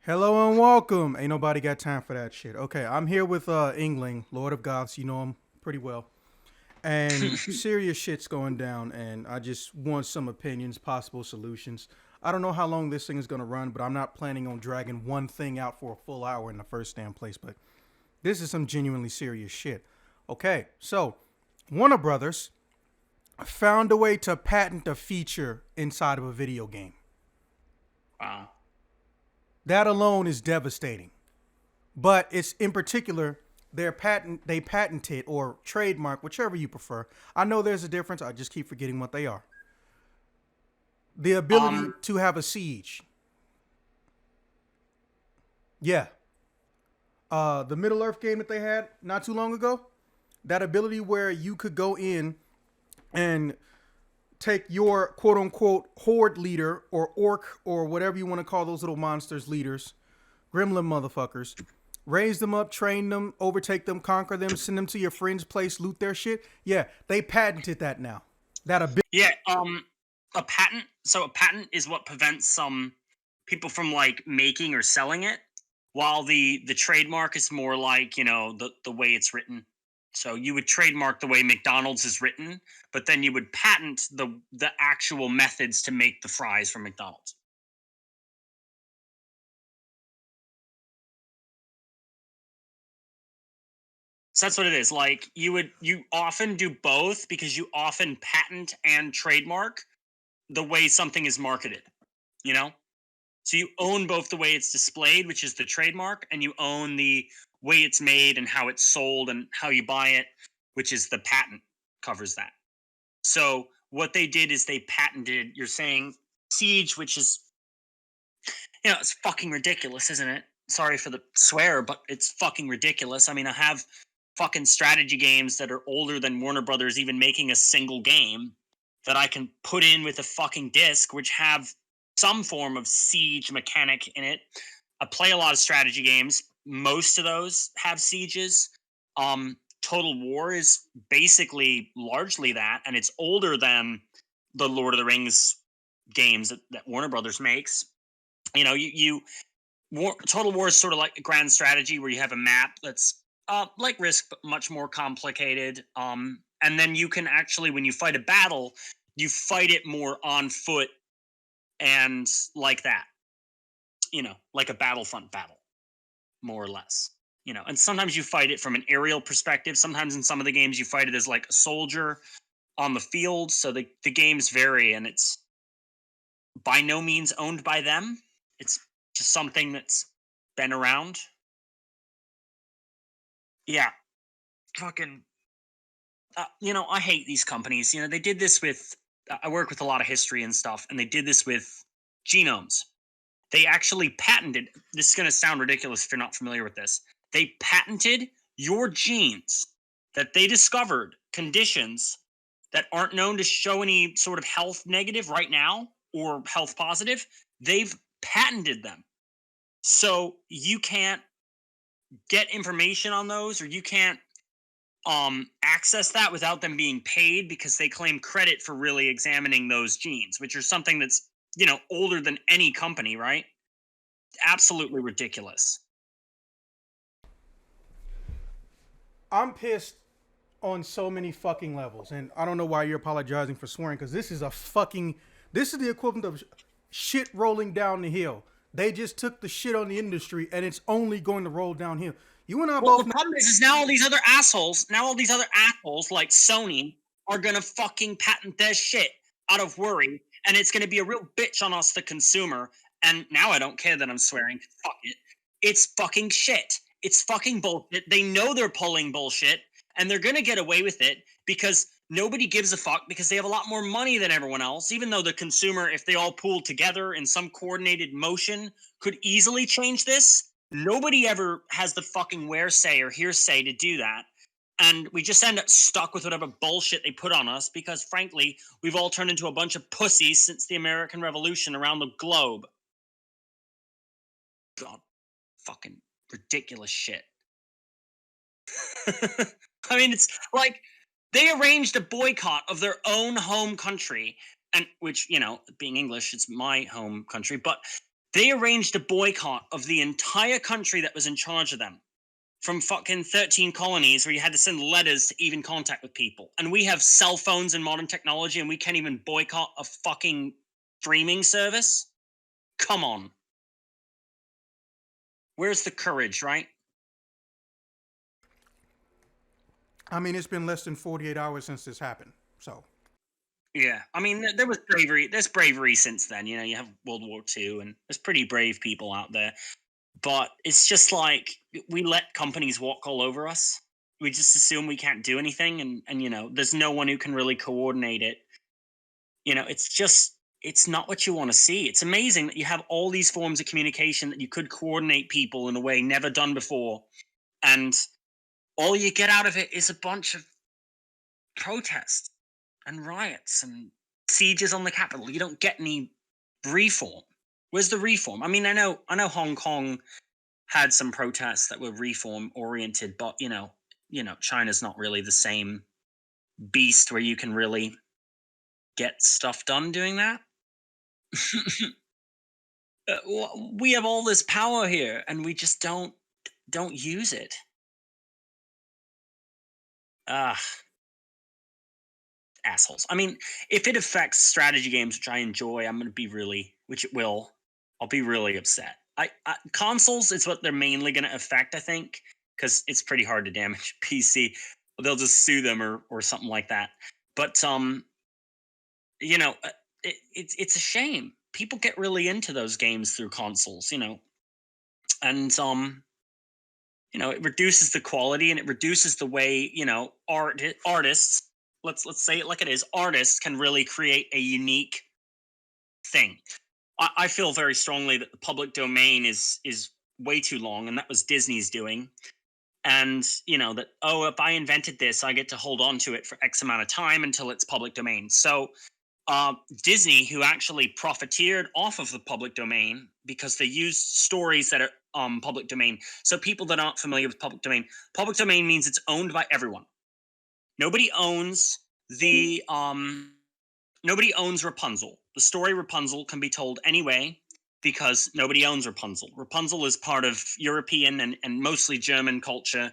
Hello and welcome. Ain't nobody got time for that shit. Okay, I'm here with Ingling, Lord of Goths. You know him pretty well. And serious shit's going down, and I just want some opinions, possible solutions. I don't know how long this thing is gonna run, but I'm not planning on dragging one thing out for a full hour in the first damn place. But this is some genuinely serious shit. Okay, so Warner Brothers found a way to patent a feature inside of a video game. Wow. That alone is devastating. But it's in particular they patented or trademark, whichever you prefer. I know there's a difference. I just keep forgetting what they are. The ability Um, to have a siege. Yeah. The Middle Earth game that they had not too long ago. That ability where you could go in and take your quote unquote horde leader or orc or whatever you want to call those little monsters leaders, gremlin motherfuckers, raise them up, train them, overtake them, conquer them, send them to your friend's place, loot their shit. Yeah, they patented that now. That ability. yeah, a patent. So a patent is what prevents some people from like making or selling it, while the trademark is more like the way it's written. So you would trademark the way McDonald's is written, but then you would patent the actual methods to make the fries from McDonald's. So that's what it is. Like you often do both because you often patent and trademark the way something is marketed. You know. So you own both the way it's displayed, which is the trademark, and you own the way it's made and how it's sold and how you buy it, which is the patent covers that. So what they did is they patented, you're saying Siege, which is, it's fucking ridiculous, isn't it? Sorry for the swear, but it's fucking ridiculous. I mean, I have fucking strategy games that are older than Warner Brothers even making a single game that I can put in with a fucking disc, which have some form of siege mechanic in it. I play a lot of strategy games. Most of those have sieges. Total War is basically largely that, and it's older than the Lord of the Rings games that Warner Brothers makes. Total War is sort of like a grand strategy where you have a map that's like Risk, but much more complicated. And then you can actually, when you fight a battle, you fight it more on foot and like that. Like a Battlefront battle, more or less. And sometimes you fight it from an aerial perspective. Sometimes in some of the games you fight it as like a soldier on the field. So the games vary, and it's by no means owned by them. It's just something that's been around. Yeah, fucking. I hate these companies. They did this with. I work with a lot of history and stuff, and they did this with genomes. They actually patented. This is going to sound ridiculous if you're not familiar with this. They patented your genes that they discovered conditions that aren't known to show any sort of health negative right now or health positive. They've patented them. So you can't get information on those, or you can't access that without them being paid, because they claim credit for really examining those genes, which are something that's older than any company, right? Absolutely ridiculous. I'm pissed on so many fucking levels, and I don't know why you're apologizing for swearing because this is the equivalent of shit rolling down the hill. They just took the shit on the industry, and it's only going to roll downhill. You and I Well, the both know. problem is now all these other assholes like Sony are gonna fucking patent their shit out of worry, and it's gonna be a real bitch on us, the consumer. And now I don't care that I'm swearing. Fuck it. It's fucking shit. It's fucking bullshit. They know they're pulling bullshit, and they're gonna get away with it because nobody gives a fuck, because they have a lot more money than everyone else. Even though the consumer, if they all pooled together in some coordinated motion, could easily change this, nobody ever has the fucking where say or hearsay to do that. And we just end up stuck with whatever bullshit they put on us because, frankly, we've all turned into a bunch of pussies since the American Revolution around the globe. God, fucking ridiculous shit. I mean, it's like they arranged a boycott of their own home country, and which, being English, it's my home country, but They arranged a boycott of the entire country that was in charge of them, from fucking 13 colonies where you had to send letters to even contact with people. And we have cell phones and modern technology and we can't even boycott a fucking streaming service? Come on. Where's the courage, right? I mean, it's been less than 48 hours since this happened. So, Yeah. I mean, there was bravery. There's bravery since then. You know, you have World War II and there's pretty brave people out there. But it's just like we let companies walk all over us. We just assume we can't do anything and you know, there's no one who can really coordinate it. You know, it's just it's not what you want to see. It's amazing that you have all these forms of communication that you could coordinate people in a way never done before. And all you get out of it is a bunch of protests and riots and sieges on the capital. You don't get any reform. Where's the reform? I mean, I know Hong Kong had some protests that were reform oriented, but China's not really the same beast where you can really get stuff done doing that. We have all this power here, and we just don't use it. Ah, assholes. I mean, if it affects strategy games, which I enjoy, I'm gonna be really, which it will. I'll be really upset. Consoles is what they're mainly gonna affect, I think, because it's pretty hard to damage PC. They'll just sue them or something like that. But you know, it's a shame. People get really into those games through consoles, and it reduces the quality and it reduces the way artists. Let's say it like it is. Artists can really create a unique thing. I feel very strongly that the public domain is way too long, and that was Disney's doing. And that, oh, if I invented this, I get to hold on to it for X amount of time until it's public domain. So uh, Disney, who actually profiteered off of the public domain because they used stories that are public domain. So people that aren't familiar with public domain means it's owned by everyone. Nobody owns the nobody owns Rapunzel. The story Rapunzel can be told anyway because nobody owns Rapunzel. Rapunzel is part of European and mostly German culture.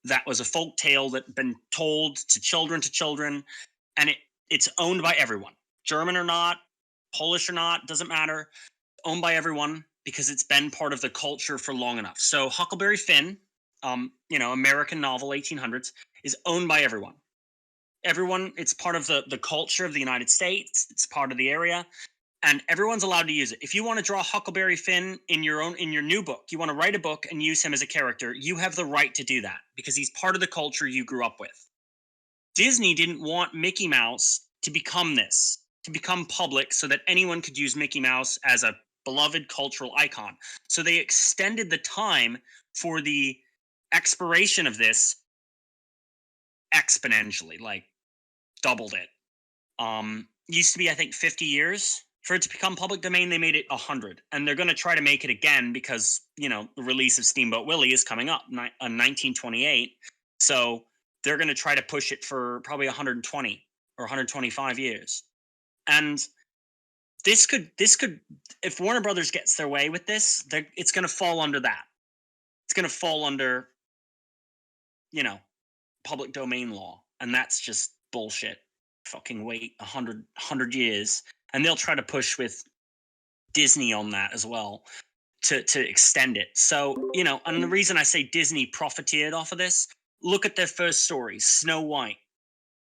That was a folk tale that been told to children, and it's owned by everyone. German or not, Polish or not, doesn't matter. Owned by everyone because it's been part of the culture for long enough. So Huckleberry Finn, American novel 1800s, is owned by everyone. Everyone, it's part of the culture of the United States. It's part of the area, and everyone's allowed to use it. If you want to draw Huckleberry Finn in your new book, you want to write a book and use him as a character, you have the right to do that because he's part of the culture you grew up with. Disney didn't want Mickey Mouse to become this, to become public so that anyone could use Mickey Mouse as a beloved cultural icon. So they extended the time for the expiration of this exponentially, like doubled it. Used to be, I think, 50 years for it to become public domain. They made it 100, and they're going to try to make it again because the release of Steamboat Willie is coming up 1928. So they're going to try to push it for probably 120 or 125 years. And this could if Warner Brothers gets their way with this, it's going to fall under that. It's going to fall under you know public domain law, and that's just bullshit. Fucking wait 100 years, and they'll try to push with Disney on that as well to extend it. So and the reason I say Disney profiteered off of this, look at their first stories: Snow White,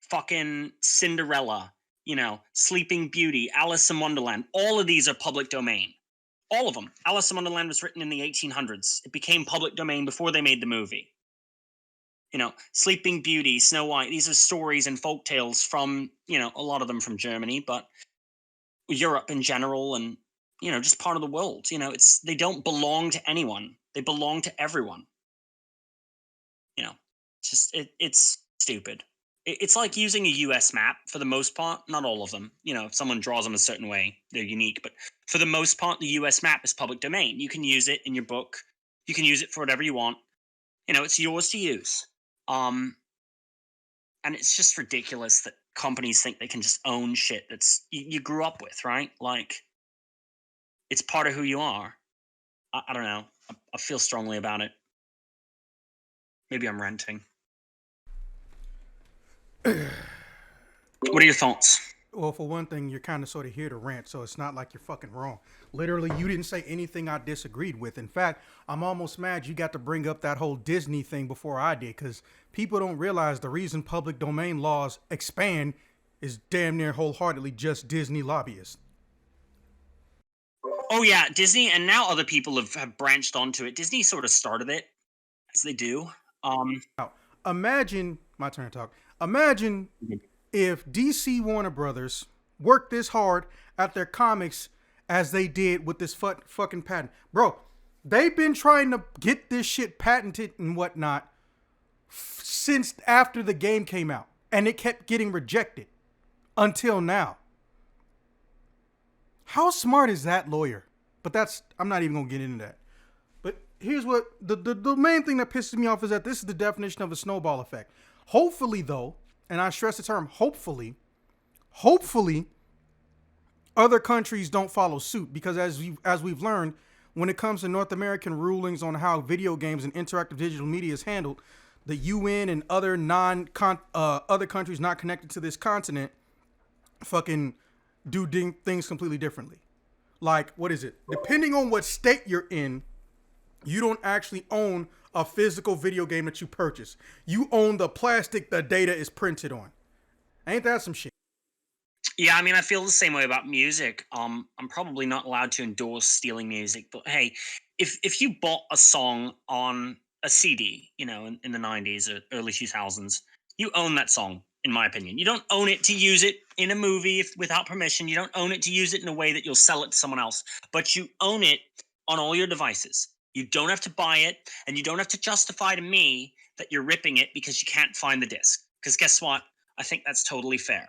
fucking Cinderella, Sleeping Beauty, Alice in Wonderland. All of these are public domain. All of them. Alice in Wonderland was written in the 1800s. It became public domain before they made the movie. Sleeping Beauty, Snow White, these are stories and folk tales from, a lot of them from Germany, but Europe in general and, just part of the world. They don't belong to anyone. They belong to everyone. It's stupid. It's like using a US map for the most part, not all of them. If someone draws them a certain way, they're unique, but for the most part, the US map is public domain. You can use it in your book. You can use it for whatever you want. It's yours to use. And it's just ridiculous that companies think they can just own shit that's you grew up with, right? Like It's part of who you are. I don't know. I feel strongly about it. Maybe I'm ranting. What are your thoughts? Well, for one thing, you're kind of sort of here to rant, so it's not like you're fucking wrong. Literally, you didn't say anything I disagreed with. In fact, I'm almost mad you got to bring up that whole Disney thing before I did, because people don't realize the reason public domain laws expand is damn near wholeheartedly just Disney lobbyists. Oh yeah, Disney, and now other people have branched onto it. Disney sort of started it, as they do. Now, imagine, my turn to talk. Imagine if DC Warner Brothers worked this hard at their comics as they did with this fucking patent. Bro, they've been trying to get this shit patented and whatnot since after the game came out. And it kept getting rejected until now. How smart is that lawyer? But I'm not even going to get into that. But here's what, the main thing that pisses me off is that this is the definition of a snowball effect. Hopefully, though, and I stress the term hopefully, other countries don't follow suit, because as we've learned, when it comes to North American rulings on how video games and interactive digital media is handled, the UN and other other countries not connected to this continent fucking do things completely differently. Like, what is it? Depending on what state you're in, you don't actually own a physical video game that you purchase. You own the plastic the data is printed on. Ain't that some shit? Yeah, I mean, I feel the same way about music. I'm probably not allowed to endorse stealing music, but hey, if you bought a song on a CD, in the '90s or early 2000s, you own that song. In my opinion, you don't own it to use it in a movie without permission. You don't own it to use it in a way that you'll sell it to someone else, but you own it on all your devices. You don't have to buy it, and you don't have to justify to me that you're ripping it because you can't find the disc. Because guess what? I think that's totally fair.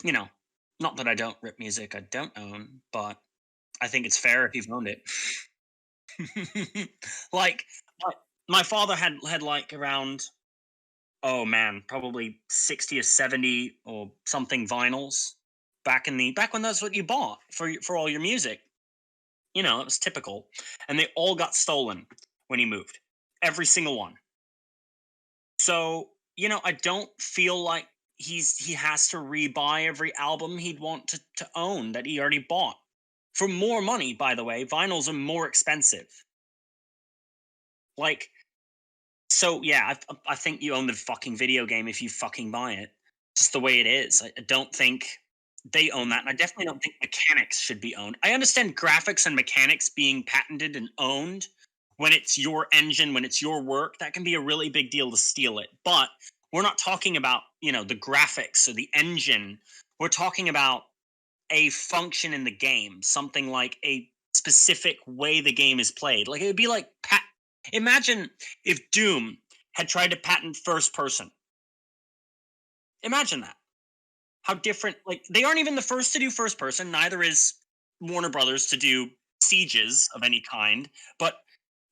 you know, Not that I don't rip music I don't own, but I think it's fair if you've owned it. like my, my father had like around, oh man, probably 60 or 70 or something vinyls back when that's what you bought for all your music. It was typical, and they all got stolen when he moved. Every single one. So, I don't feel like he has to rebuy every album he'd want to own that he already bought. For more money, by the way, vinyls are more expensive. Like, so yeah, I think you own the fucking video game if you fucking buy it. Just the way it is. I don't think they own that, and I definitely don't think mechanics should be owned. I understand graphics and mechanics being patented and owned when it's your engine, when it's your work. That can be a really big deal to steal it. But we're not talking about, the graphics or the engine. We're talking about a function in the game, something like a specific way the game is played. Like, it would be like imagine if Doom had tried to patent first person. Imagine that. How different, like, they aren't even the first to do first person, neither is Warner Brothers to do sieges of any kind. But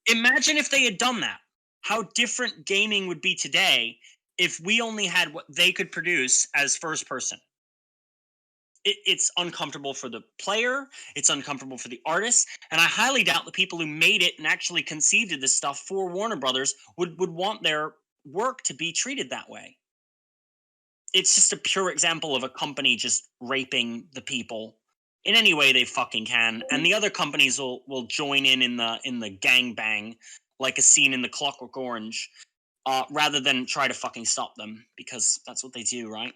imagine if they had done that. How different gaming would be today if we only had what they could produce as first person. It's uncomfortable for the player, it's uncomfortable for the artist, and I highly doubt the people who made it and actually conceived of this stuff for Warner Brothers would want their work to be treated that way. It's just a pure example of a company just raping the people in any way they fucking can, and the other companies will join in the gangbang, like a scene in The Clockwork Orange, rather than try to fucking stop them, because that's what they do, right?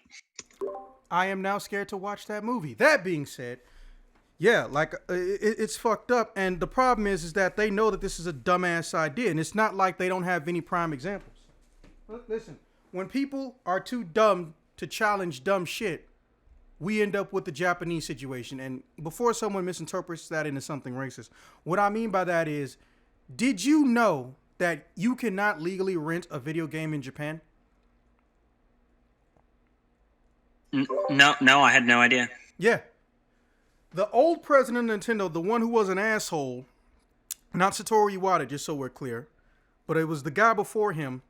I am now scared to watch that movie. That being said, yeah, like it's fucked up, and the problem is that they know that this is a dumbass idea, and it's not like they don't have any prime examples. Listen, when people are too dumb to challenge dumb shit, we end up with the Japanese situation. And before someone misinterprets that into something racist, what I mean by that is, did you know that you cannot legally rent a video game in Japan? No, I had no idea. Yeah. The old president of Nintendo, the one who was an asshole, not Satoru Iwata, just so we're clear, but it was the guy before him,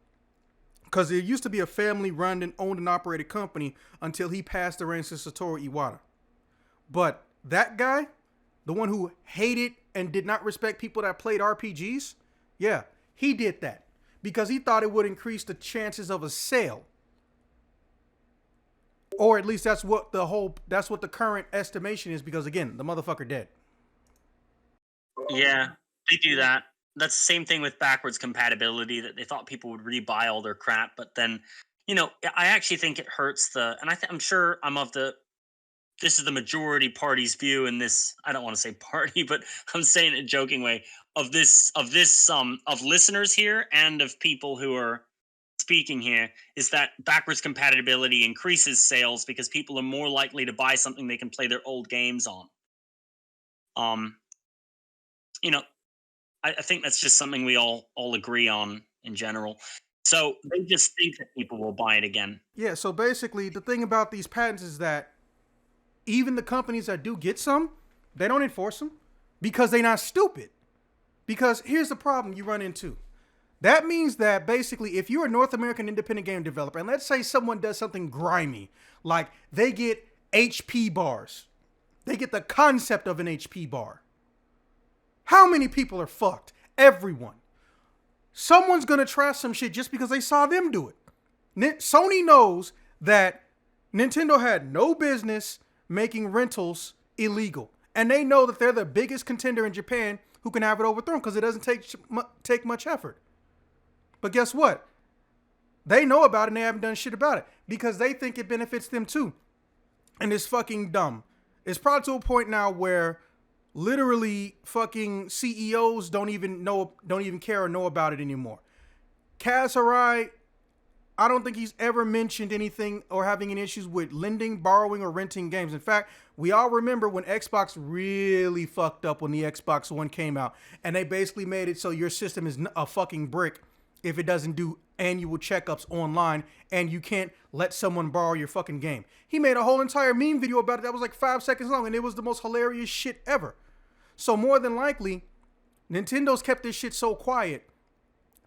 because there used to be a family-run and owned and operated company until he passed the reins to Satoru Iwata. But that guy the one who hated and did not respect people that played RPGs, yeah, he did that because he thought it would increase the chances of a sale. Or at least that's what the current estimation is because again, the motherfucker dead. Yeah, they do that. That's the same thing with backwards compatibility that they thought people would rebuy all their crap, but then, I actually think it hurts and I'm sure this is the majority party's view in this. I don't want to say party, but I'm saying it in a joking way of listeners here and of people who are speaking here is that backwards compatibility increases sales because people are more likely to buy something they can play their old games on. Um, you know, I think that's just something we all agree on in general. So they just think that people will buy it again. Yeah, so basically the thing about these patents is that even the companies that do get some, they don't enforce them because they're not stupid. Because here's the problem you run into. That means that basically, if you're a North American independent game developer, and let's say someone does something grimy, like they get HP bars, they get the concept of an HP bar. How many people are fucked? Everyone. Someone's gonna try some shit just because they saw them do it. Sony knows that Nintendo had no business making rentals illegal, and they know that they're the biggest contender in Japan who can have it overthrown because it doesn't take much effort. But guess what? They know about it and they haven't done shit about it because they think it benefits them too. And it's fucking dumb. It's probably to a point now where literally fucking CEOs don't even care or know about it anymore. Kaz Hirai, I don't think he's ever mentioned anything or having any issues with lending, borrowing, or renting games. In fact, we all remember when Xbox really fucked up when the Xbox One came out, and they basically made it so your system is a fucking brick if it doesn't do annual checkups online, and you can't let someone borrow your fucking game. He made a whole entire meme video about it that was like 5 seconds long, and it was the most hilarious shit ever. So more than likely, Nintendo's kept this shit so quiet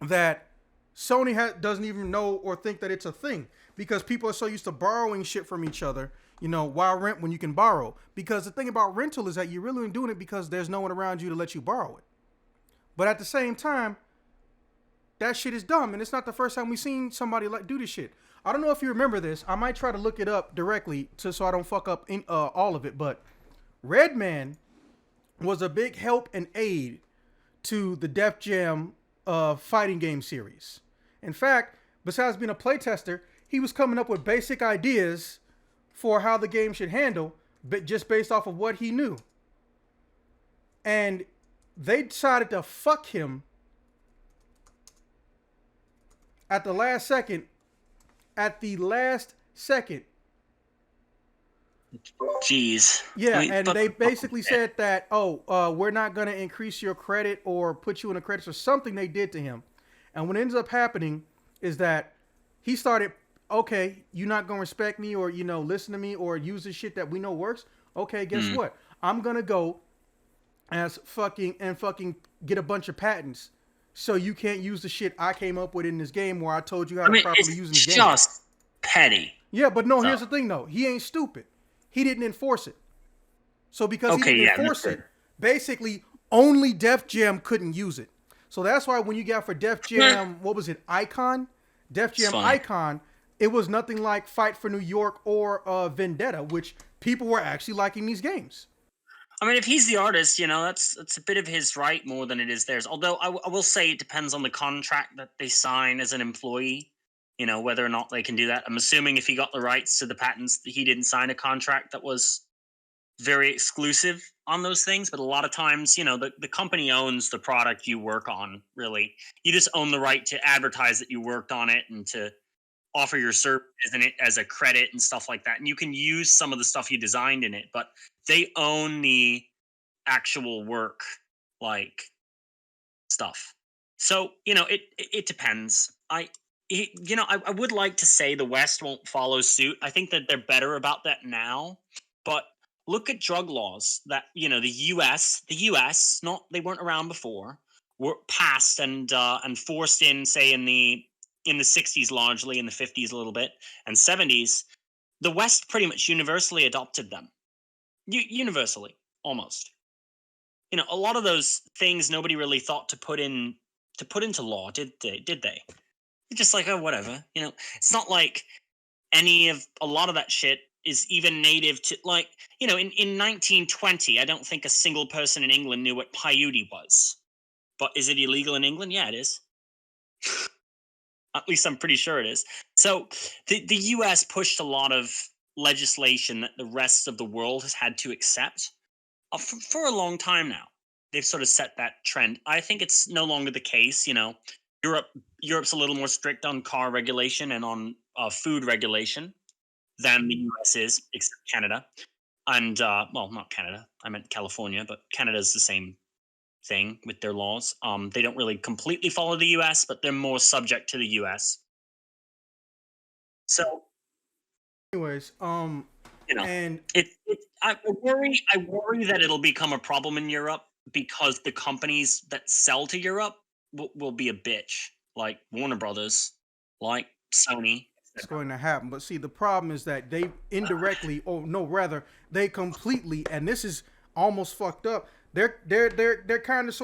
that Sony doesn't even know or think that it's a thing because people are so used to borrowing shit from each other. Why rent when you can borrow? Because the thing about rental is that you're really doing it because there's no one around you to let you borrow it. But at the same time, that shit is dumb, and it's not the first time we've seen somebody do this shit. I don't know if you remember this. I might try to look it up directly so I don't fuck up all of it. But Redman was a big help and aid to the Def Jam fighting game series. In fact, besides being a playtester, he was coming up with basic ideas for how the game should handle, but just based off of what he knew. And they decided to fuck him at the last second. Jeez. Yeah, and they basically said that, we're not going to increase your credit or put you in a credit or something they did to him. And what ends up happening is that he started, okay, you're not going to respect me or, listen to me or use the shit that we know works. Okay, guess what? I'm going to go as fucking get a bunch of patents so you can't use the shit I came up with in this game where I told you how to properly use the game. It's just petty. Yeah, but no, here's the thing though. He ain't stupid. He didn't enforce it. So because he didn't enforce it, basically only Def Jam couldn't use it. So that's why when you got for Def Jam, what was it, Icon? Def Jam Icon, it was nothing like Fight for New York or Vendetta, which people were actually liking these games. I mean, if he's the artist, that's a bit of his right more than it is theirs. Although I will say it depends on the contract that they sign as an employee, whether or not they can do that. I'm assuming if he got the rights to the patents, he didn't sign a contract that was very exclusive on those things. But a lot of times, the company owns the product you work on, really. You just own the right to advertise that you worked on it and to offer your services in it as a credit and stuff like that. And you can use some of the stuff you designed in it, but they own the actual work, like stuff. So it depends. I would like to say the West won't follow suit. I think that they're better about that now. But look at drug laws that the U.S. not they weren't around before, were passed and forced in, say in the 60s largely, in the 50s a little bit, and 70s. The West pretty much universally adopted them. Universally, almost. a lot of those things nobody really thought to put into law, did they? They're just like, oh, whatever. It's not like a lot of that shit is even native to, like, in 1920, I don't think a single person in England knew what peyote was. But is it illegal in England? Yeah, it is. At least I'm pretty sure it is. So the US pushed a lot of legislation that the rest of the world has had to accept for a long time now. They've sort of set that trend. I think it's no longer the case. Europe Europe's a little more strict on car regulation and on food regulation than the US is, except Canada. And well, not Canada. I meant California, but Canada's the same thing with their laws. They don't really completely follow the US, but they're more subject to the US. So, Anyways, you know, and I worry that it'll become a problem in Europe because the companies that sell to Europe will be a bitch, like Warner Brothers, like Sony. it's going to happen. But see, the problem is that they indirectly, or no, rather, they completely, and this is almost fucked up. They're kind of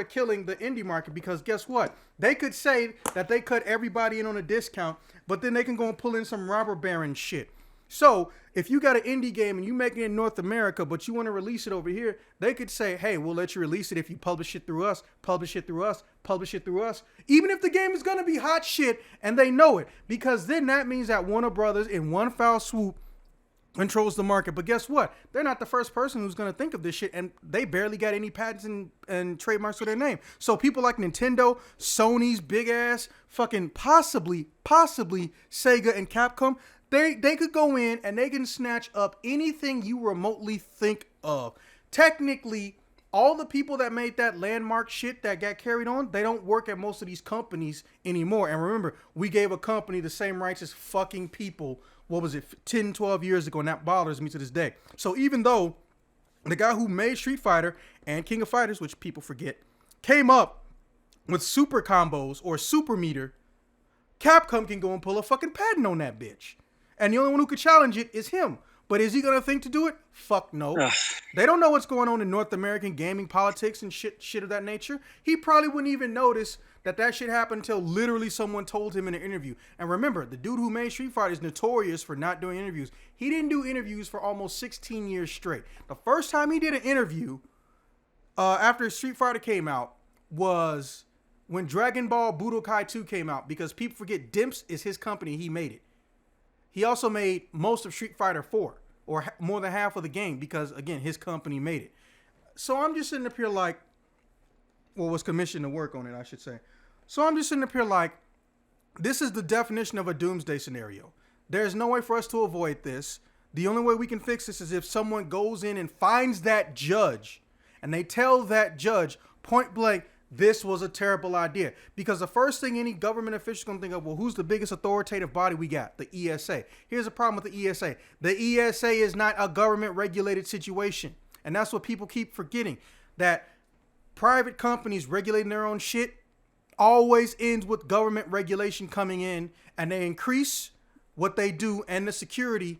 killing the indie market because guess what? They could say that they cut everybody in on a discount, but then they can go and pull in some robber baron shit. So if you got an indie game and you make it in North America, but you want to release it over here, they could say, hey, we'll let you release it if you publish it through us, publish it through us, publish it through us. Even if the game is going to be hot shit and they know it, because then that means that Warner Brothers in one foul swoop controls the market. But guess what? They're not the first person who's going to think of this shit, and they barely got any patents and trademarks for their name. So people like Nintendo, Sony's big ass, fucking possibly Sega and Capcom, they could go in and they can snatch up anything you remotely think of. Technically, all the people that made that landmark shit that got carried on, they don't work at most of these companies anymore. And remember, we gave a company the same rights as fucking people, what was it, 10, 12 years ago, and that bothers me to this day. So even though the guy who made Street Fighter and King of Fighters, which people forget, came up with super combos or super meter, Capcom can go and pull a fucking patent on that bitch. And the only one who could challenge it is him. But is he going to think to do it? Fuck no. Ugh. They don't know what's going on in North American gaming politics and shit of that nature. He probably wouldn't even notice that shit happened until literally someone told him in an interview. And remember, the dude who made Street Fighter is notorious for not doing interviews. He didn't do interviews for almost 16 years straight. The first time he did an interview after Street Fighter came out was when Dragon Ball Budokai 2 came out, because people forget Dimps is his company. He made it. He also made most of Street Fighter 4, or more than half of the game, because, again, his company made it. So I'm just sitting up here like, well, was commissioned to work on it, I should say. So I'm just sitting up here like, this is the definition of a doomsday scenario. There's no way for us to avoid this. The only way we can fix this is if someone goes in and finds that judge, and they tell that judge point blank, this was a terrible idea. Because the first thing any government official is going to think of, well, who's the biggest authoritative body we got? The ESA. Here's the problem with the ESA. The ESA is not a government regulated situation. And that's what people keep forgetting. That private companies regulating their own shit always ends with government regulation coming in, and they increase what they do and the security,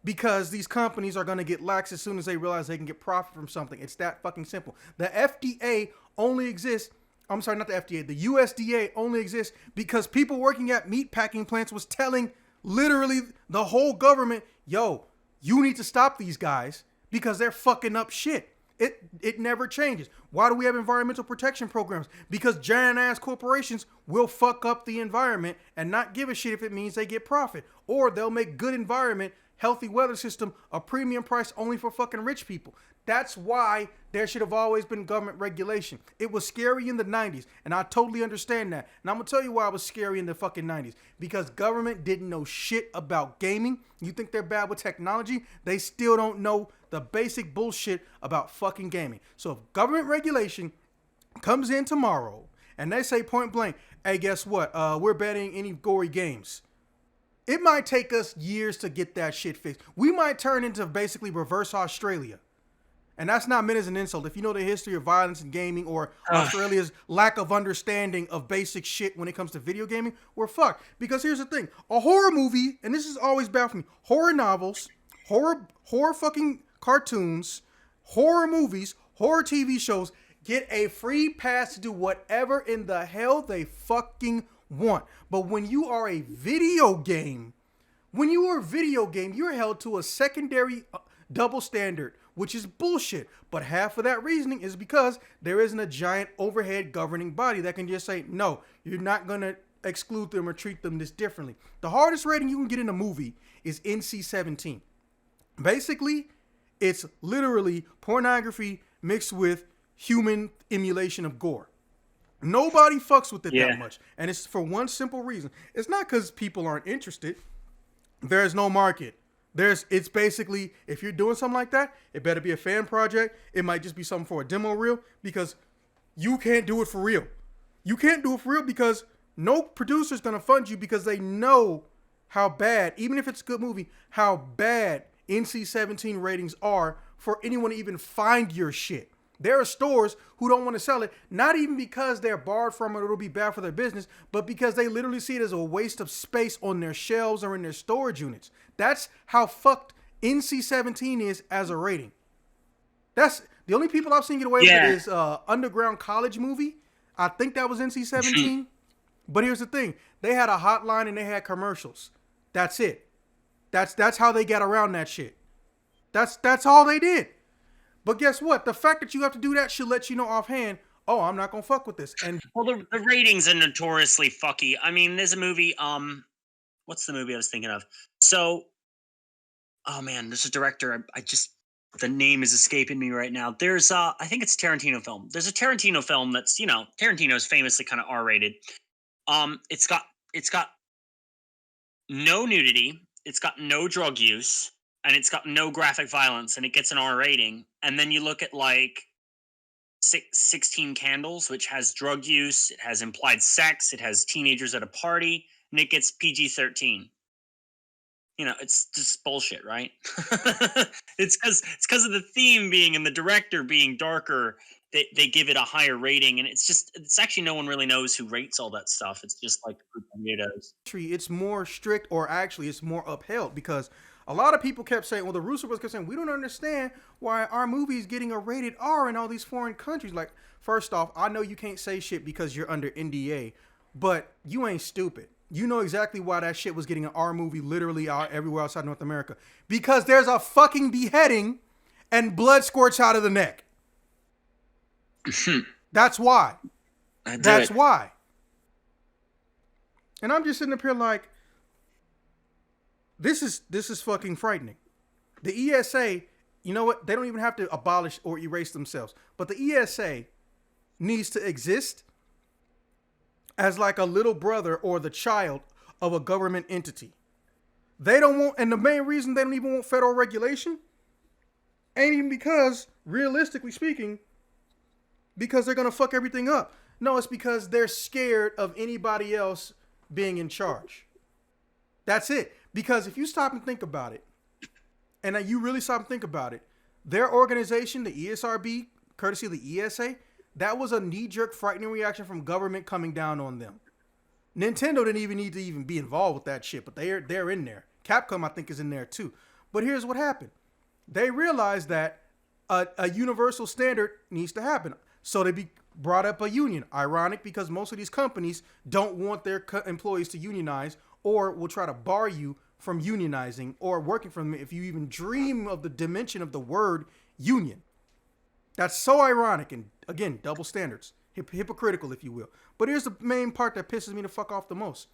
because these companies are going to get lax as soon as they realize they can get profit from something. It's that fucking simple. The FDA only exists, I'm sorry, not the FDA, the USDA only exists because people working at meat packing plants was telling literally the whole government, yo, you need to stop these guys because they're fucking up shit. It never changes. Why do we have environmental protection programs? Because giant ass corporations will fuck up the environment and not give a shit if it means they get profit. Or they'll make good environment, healthy weather system a premium price only for fucking rich people. That's why there should have always been government regulation. It was scary in the 90s, and I totally understand that. And I'm going to tell you why it was scary in the fucking 90s. Because government didn't know shit about gaming. You think they're bad with technology? They still don't know the basic bullshit about fucking gaming. So if government regulation comes in tomorrow, and they say point blank, hey, guess what? We're banning any gory games. It might take us years to get that shit fixed. We might turn into basically reverse Australia. And that's not meant as an insult. If you know the history of violence in gaming or Australia's lack of understanding of basic shit when it comes to video gaming, we're fucked. Because here's the thing. A horror movie, and this is always bad for me, horror novels, horror fucking cartoons, horror movies, Horror TV shows get a free pass to do whatever in the hell they fucking want. But when you are a video game, you're held to a secondary double standard, which is bullshit. But half of that reasoning is because there isn't a giant overhead governing body that can just say, no, you're not going to exclude them or treat them this differently. The hardest rating you can get in a movie is NC-17. Basically, it's literally pornography mixed with human emulation of gore. Nobody fucks with it that much. And it's for one simple reason. It's not because people aren't interested. There's no market. It's basically, if you're doing something like that, it better be a fan project. It might just be something for a demo reel, because you can't do it for real. You can't do it for real because no producer's going to fund you, because they know how bad, even if it's a good movie, how bad NC-17 ratings are for anyone to even find your shit. There are stores who don't want to sell it, not even because they're barred from it or it'll be bad for their business, but because they literally see it as a waste of space on their shelves or in their storage units. That's how fucked NC-17 is as a rating. That's the only people I've seen get away with it is Underground College Movie. I think that was NC-17. But here's the thing. They had a hotline and they had commercials. That's it. That's how they got around that shit. That's all they did. But guess what? The fact that you have to do that should let you know offhand, oh, I'm not going to fuck with this. And well, the ratings are notoriously fucky. I mean, there's a movie, what's the movie I was thinking of? So, oh man, there's a director. The name is escaping me right now. There's, I think it's a Tarantino film. There's a Tarantino film that's, Tarantino's famously kind of R-rated. It's got no nudity. It's got no drug use. And it's got no graphic violence, and it gets an R rating. And then you look at like 16 Candles, which has drug use, it has implied sex, it has teenagers at a party, and it gets PG-13. It's just bullshit, right? It's because of the theme being and the director being darker. They give it a higher rating, and it's actually no one really knows who rates all that stuff. It's just like tomatoes. It's more strict, or actually it's more upheld, because a lot of people kept saying, well, the Russo brothers kept saying, we don't understand why our movie is getting a rated R in all these foreign countries. Like, first off, I know you can't say shit because you're under NDA, but you ain't stupid. You know exactly why that shit was getting an R movie literally out everywhere outside North America. Because there's a fucking beheading and blood squirts out of the neck. That's why. That's why. And I'm just sitting up here like, this is fucking frightening. The ESA, you know what? They don't even have to abolish or erase themselves. But the ESA needs to exist as like a little brother or the child of a government entity. They don't want, and the main reason they don't even want federal regulation ain't even because, realistically speaking, because they're going to fuck everything up. No, it's because they're scared of anybody else being in charge. That's it. Because if you stop and think about it, and you really stop and think about it, their organization, the ESRB, courtesy of the ESA, that was a knee-jerk, frightening reaction from government coming down on them. Nintendo didn't even need to even be involved with that shit, but they're in there. Capcom, I think, is in there too. But here's what happened. They realized that a universal standard needs to happen. So they brought up a union. Ironic, because most of these companies don't want their employees to unionize, or will try to bar you from unionizing or working for them if you even dream of the dimension of the word union. That's so ironic, and again, double standards. Hypocritical, if you will. But here's the main part that pisses me the fuck off the most.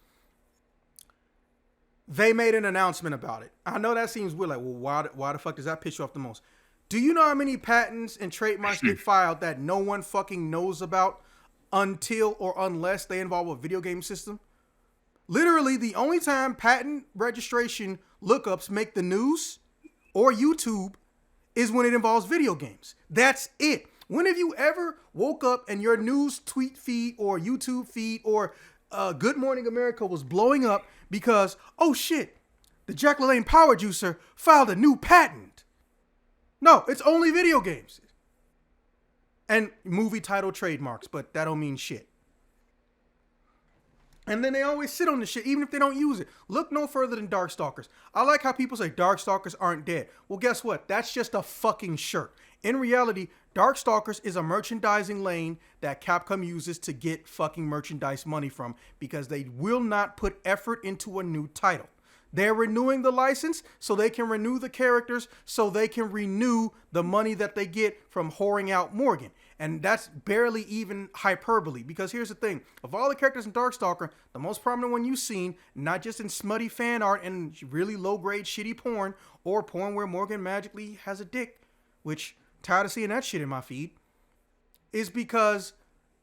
They made an announcement about it. I know that seems weird, like, well, why the fuck does that piss you off the most? Do you know how many patents and trademarks get filed that no one fucking knows about until or unless they involve a video game system? Literally, the only time patent registration lookups make the news or YouTube is when it involves video games. That's it. When have you ever woke up and your news tweet feed or YouTube feed or Good Morning America was blowing up because, oh shit, the Jack LaLanne Power Juicer filed a new patent? No, it's only video games. And movie title trademarks, but that don't mean shit. And then they always sit on the shit, even if they don't use it. Look no further than Darkstalkers. I like how people say Darkstalkers aren't dead. Well, guess what? That's just a fucking shirt. In reality, Darkstalkers is a merchandising lane that Capcom uses to get fucking merchandise money from because they will not put effort into a new title. They're renewing the license so they can renew the characters so they can renew the money that they get from whoring out Morgan. And that's barely even hyperbole because here's the thing. Of all the characters in Darkstalker, the most prominent one you've seen, not just in smutty fan art and really low-grade shitty porn or porn where Morgan magically has a dick, which tired of seeing that shit in my feed, is because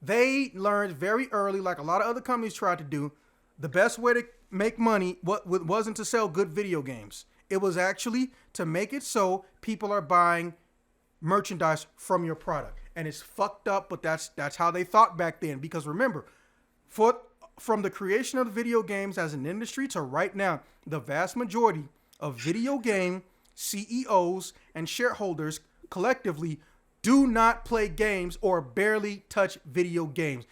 they learned very early, like a lot of other companies tried to do, the best way to make money wasn't to sell good video games. It was actually to make it so people are buying merchandise from your product. And it's fucked up, but that's how they thought back then. Because remember, from the creation of the video games as an industry to right now, the vast majority of video game CEOs and shareholders collectively do not play games or barely touch video games.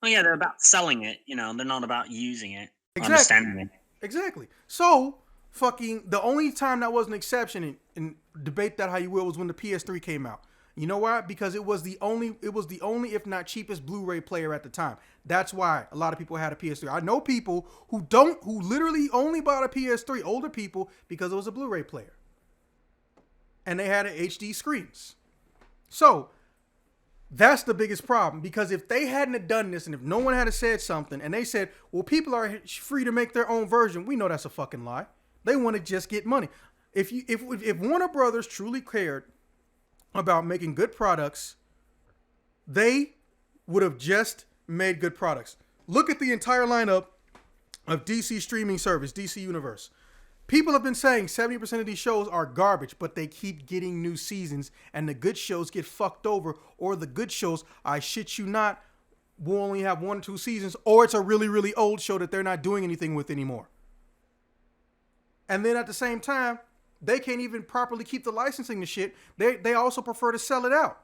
Well, yeah, they're about selling it. You know, they're not about using it. Exactly. Understanding it. Exactly. So, fucking the only time that was an exception, and debate that how you will, was when the PS3 came out. You know why? Because it was the only, if not cheapest, Blu-ray player at the time. That's why a lot of people had a PS3. I know people who literally only bought a PS3, older people, because it was a Blu-ray player. And they had HD screens. So, that's the biggest problem, because if they hadn't have done this and if no one had said something and they said, well, people are free to make their own version, we know that's a fucking lie. They want to just get money. If Warner Brothers truly cared about making good products, they would have just made good products. Look at the entire lineup of DC streaming service, DC Universe. People have been saying 70% of these shows are garbage, but they keep getting new seasons, and the good shows get fucked over, or the good shows, I shit you not, will only have 1 or 2 seasons, or it's a really, really old show that they're not doing anything with anymore. And then at the same time, they can't even properly keep the licensing to shit. They also prefer to sell it out.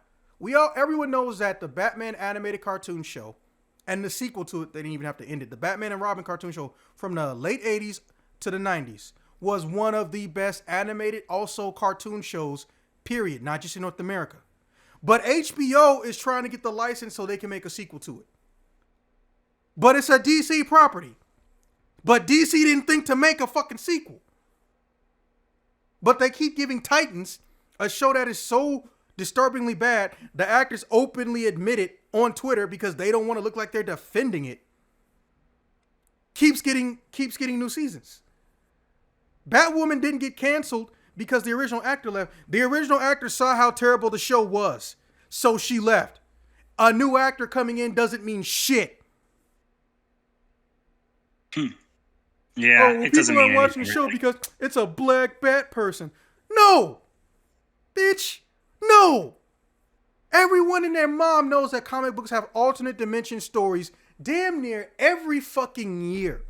Everyone knows that the Batman animated cartoon show and the sequel to it, they didn't even have to end it, the Batman and Robin cartoon show from the late 80s to the 90s, was one of the best animated, also cartoon shows, period, not just in North America. But HBO is trying to get the license so they can make a sequel to it. But it's a DC property. But DC didn't think to make a fucking sequel. But they keep giving Titans, a show that is so disturbingly bad, the actors openly admit it on Twitter because they don't want to look like they're defending it, keeps getting new seasons. Batwoman didn't get canceled because the original actor left. The original actor saw how terrible the show was, so she left. A new actor coming in doesn't mean shit. Yeah, well, it doesn't people mean are watching the show because it's a black bat person. No, bitch, no. Everyone and their mom knows that comic books have alternate dimension stories damn near every fucking year.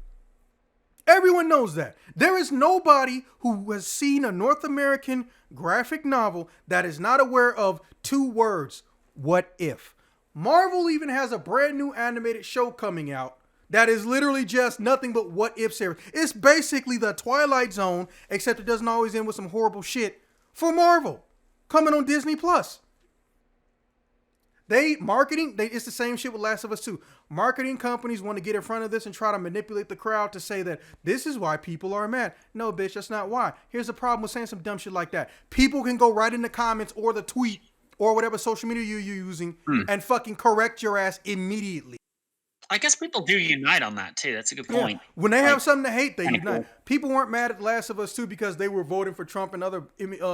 Everyone knows that. There is nobody who has seen a North American graphic novel that is not aware of 2 words, what if. Marvel even has a brand new animated show coming out that is literally just nothing but what if series. It's basically the Twilight Zone, except it doesn't always end with some horrible shit for Marvel, coming on Disney+. It's the same shit with Last of Us 2. Marketing companies want to get in front of this and try to manipulate the crowd to say that this is why people are mad. No, bitch, that's not why. Here's the problem with saying some dumb shit like that. People can go right in the comments or the tweet or whatever social media you're using and fucking correct your ass immediately. I guess people do unite on that too. That's a good point. Yeah. When they have something to hate, they unite. Cool. People weren't mad at Last of Us 2 because they were voting for Trump and other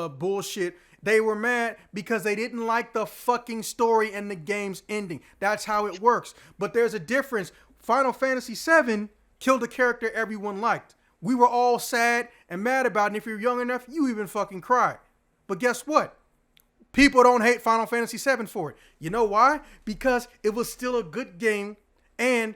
bullshit. They were mad because they didn't like the fucking story and the game's ending. That's how it works. But there's a difference. Final Fantasy VII killed a character everyone liked. We were all sad and mad about it. And if you're young enough, you even fucking cried. But guess what? People don't hate Final Fantasy VII for it. You know why? Because it was still a good game. And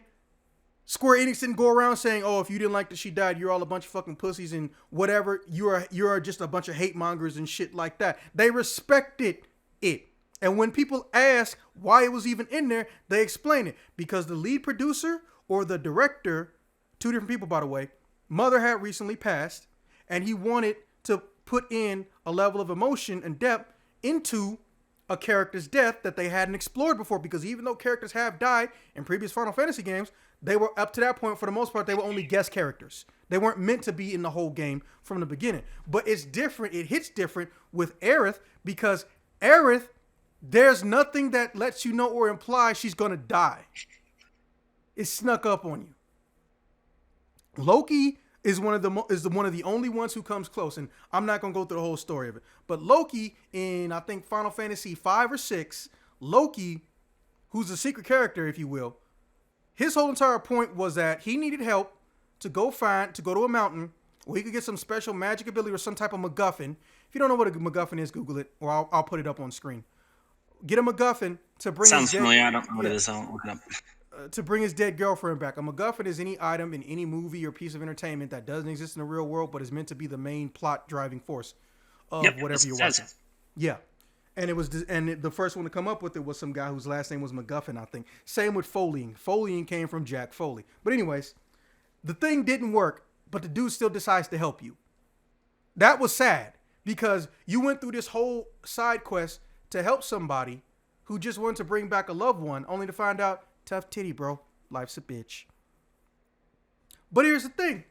Square Enix didn't go around saying, oh, if you didn't like that she died, you're all a bunch of fucking pussies and whatever. You're just a bunch of hate mongers and shit like that. They respected it. And when people ask why it was even in there, they explain it. Because the lead producer or the director, 2 different people, by the way, mother had recently passed, and he wanted to put in a level of emotion and depth into a character's death that they hadn't explored before, because even though characters have died in previous Final Fantasy games, they were up to that point, for the most part, they were only guest characters. They weren't meant to be in the whole game from the beginning. But it's different. It hits different with Aerith, because Aerith, there's nothing that lets you know or imply she's going to die. It's snuck up on you. Loki is one of the only ones who comes close, and I'm not gonna go through the whole story of it. But Loki in, I think, Final Fantasy 5 or 6, Loki, who's a secret character, if you will, his whole entire point was that he needed help to go to a mountain where he could get some special magic ability or some type of MacGuffin. If you don't know what a MacGuffin is, Google it, or I'll put it up on screen. Get a MacGuffin to bring. Sounds familiar. I don't know what it is. I'll look it up. To bring his dead girlfriend back. A MacGuffin is any item in any movie or piece of entertainment that doesn't exist in the real world, but is meant to be the main plot driving force of whatever you're watching. Yeah. And the first one to come up with it was some guy whose last name was MacGuffin, I think. Same with Foleying. Foleying came from Jack Foley. But anyways, the thing didn't work, but the dude still decides to help you. That was sad, because you went through this whole side quest to help somebody who just wanted to bring back a loved one, only to find out, tough titty, bro. Life's a bitch. But here's the thing.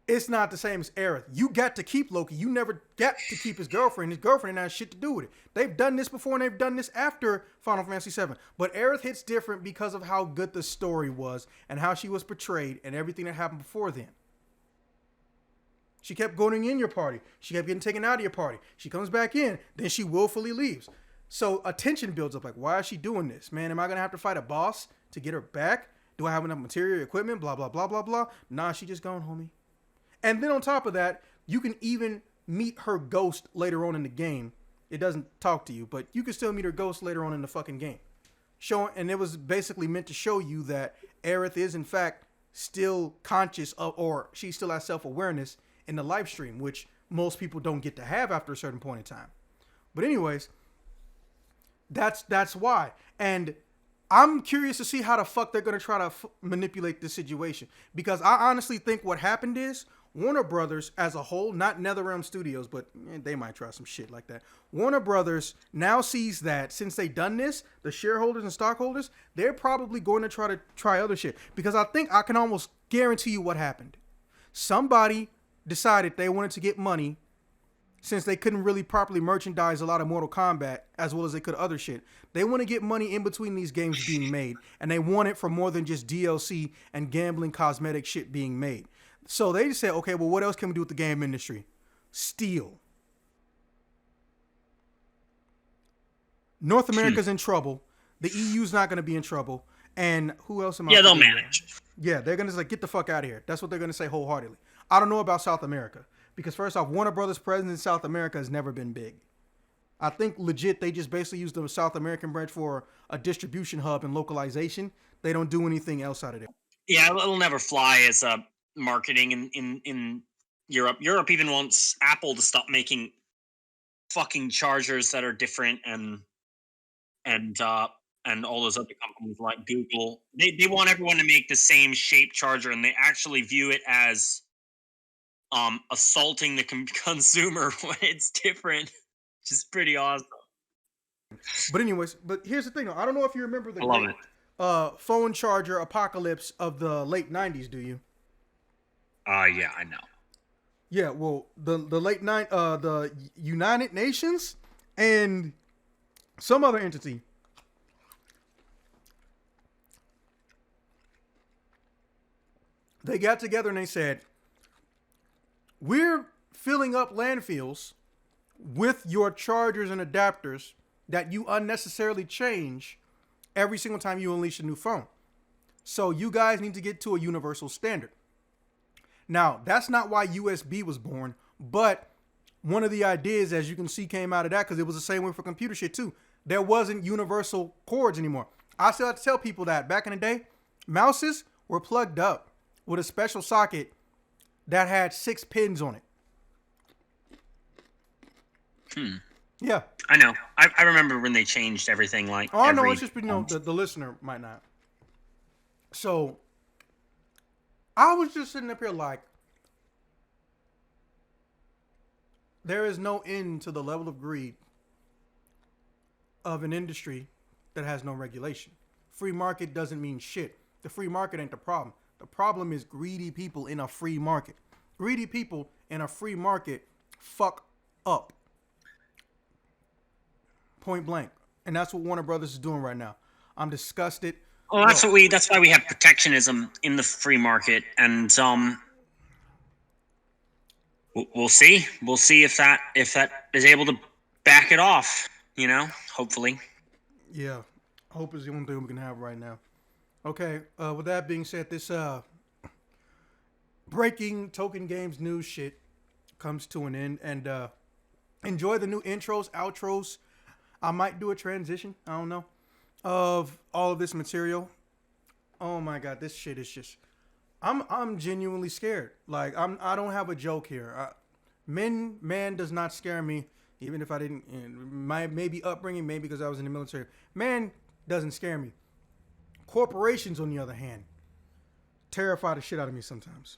It's not the same as Aerith. You got to keep Loki. You never got to keep his girlfriend. His girlfriend has shit to do with it. They've done this before, and they've done this after Final Fantasy VII. But Aerith hits different because of how good the story was and how she was portrayed and everything that happened before then. She kept going in your party. She kept getting taken out of your party. She comes back in. Then she willfully leaves. So a tension builds up. Like, why is she doing this? Man, am I going to have to fight a boss to get her back? Do I have enough material, equipment? Blah, blah, blah, blah, blah. Nah, she just gone, homie. And then on top of that, you can even meet her ghost later on in the game. It doesn't talk to you, but you can still meet her ghost later on in the fucking game. And it was basically meant to show you that Aerith is, in fact, still conscious of, or she still has self-awareness in the live stream, which most people don't get to have after a certain point in time. But anyways, that's why. And I'm curious to see how the fuck they're going to try to manipulate this situation. Because I honestly think what happened is Warner Brothers as a whole, not NetherRealm Studios, but they might try some shit like that. Warner Brothers now sees that since they done this, the shareholders and stockholders, they're probably going to try other shit. Because I think I can almost guarantee you what happened. Somebody decided they wanted to get money since they couldn't really properly merchandise a lot of Mortal Kombat as well as they could other shit. They want to get money in between these games being made, and they want it for more than just DLC and gambling cosmetic shit being made. So they just said, okay, well, what else can we do with the game industry? Steal. North America's in trouble. The EU's not going to be in trouble. And who else am I? Yeah, they'll manage. Yeah, they're going to say, get the fuck out of here. That's what they're going to say wholeheartedly. I don't know about South America. Because first off, Warner Brothers' presence in South America has never been big. I think legit they just basically use the South American branch for a distribution hub and localization. They don't do anything else out of there. Yeah, it'll never fly as marketing in Europe. Europe even wants Apple to stop making fucking chargers that are different and all those other companies like Google. They want everyone to make the same shape charger, and they actually view it as assaulting the consumer when it's different, which is pretty awesome. But anyways, here's the thing though. I don't know if you remember the phone charger apocalypse of the late 90s, do you? Yeah, I know. Yeah, well, the United Nations and some other entity they got together and they said, we're filling up landfills with your chargers and adapters that you unnecessarily change every single time you unleash a new phone. So you guys need to get to a universal standard. Now, that's not why USB was born, but one of the ideas, as you can see, came out of that because it was the same way for computer shit too. There wasn't universal cords anymore. I still have to tell people that back in the day, mouses were plugged up with a special socket that had 6 pins on it. Yeah. I know. I remember when they changed everything. Like, oh, no, it's just, the listener might not. So, I was just sitting up here like, there is no end to the level of greed of an industry that has no regulation. Free market doesn't mean shit. The free market ain't the problem. The problem is greedy people in a free market. Greedy people in a free market fuck up. Point blank. And that's what Warner Brothers is doing right now. I'm disgusted. Well, Yo, that's why we have protectionism in the free market, and we'll see. We'll see if that is able to back it off. Hopefully. yeah. Hope is the only thing we can have right now. Okay, with that being said, this breaking token games news shit comes to an end. And enjoy the new intros, outros. I might do a transition, I don't know, of all of this material. Oh my god, this shit is just I'm genuinely scared. Like I don't have a joke here. Man does not scare me, even if I didn't. My maybe upbringing, maybe because I was in the military. Man doesn't scare me. Corporations, on the other hand, terrify the shit out of me sometimes.